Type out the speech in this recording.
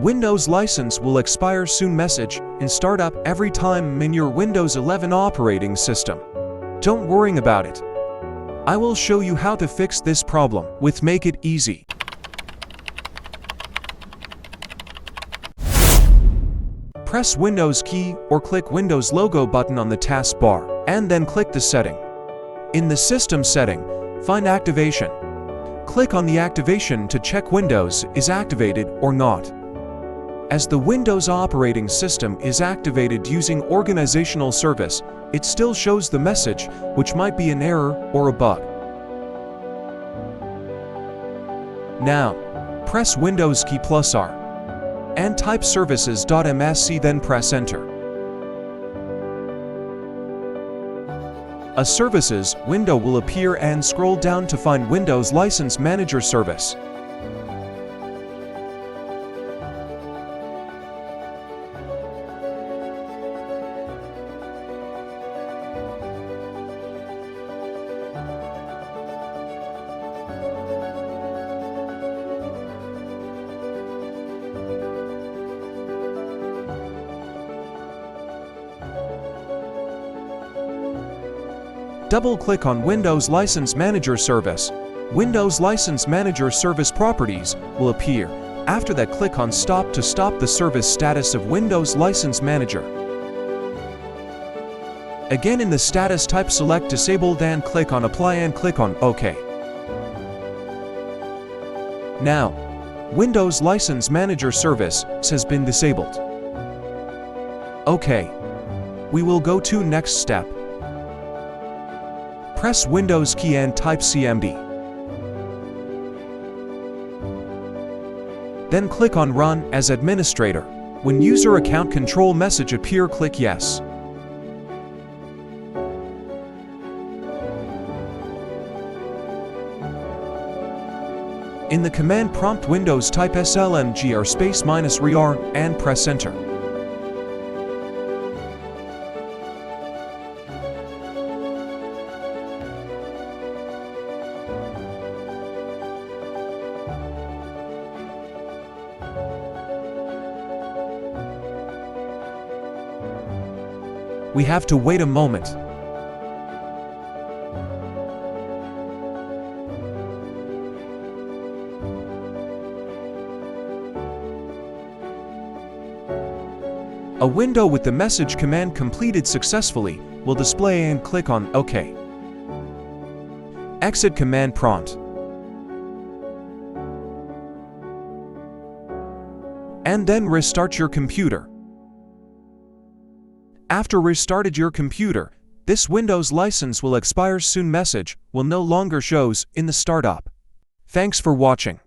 Windows license will expire soon message in startup every time in your Windows 11 operating system. Don't worry about it. I will show you how to fix this problem with Make It Easy. Press Windows key or click Windows logo button on the taskbar, and then click the setting. In the system setting, find Activation. Click on the activation to check Windows is activated or not. As the Windows operating system is activated using organizational service, it still shows the message, which might be an error or a bug. Now, press Windows key +R and type services.msc, then press Enter. A Services window will appear and scroll down to find Windows License Manager service. Double-click on Windows License Manager service. Windows License Manager service properties will appear. After that, click on Stop to stop the service status of Windows License Manager. Again, in the status type, select Disabled and click on Apply and click on OK. Now, Windows License Manager service has been disabled. OK. We will go to next step. Press Windows key and type CMD. Then click on Run as Administrator. When user account control message appear, click Yes. In the command prompt Windows type slmgr ---rer and press Enter. We have to wait a moment. A window with the message command completed successfully will display and click on OK. Exit command prompt. And then restart your computer. After restarted your computer, this Windows license will expire soon message will no longer shows in the startup. Thanks for watching.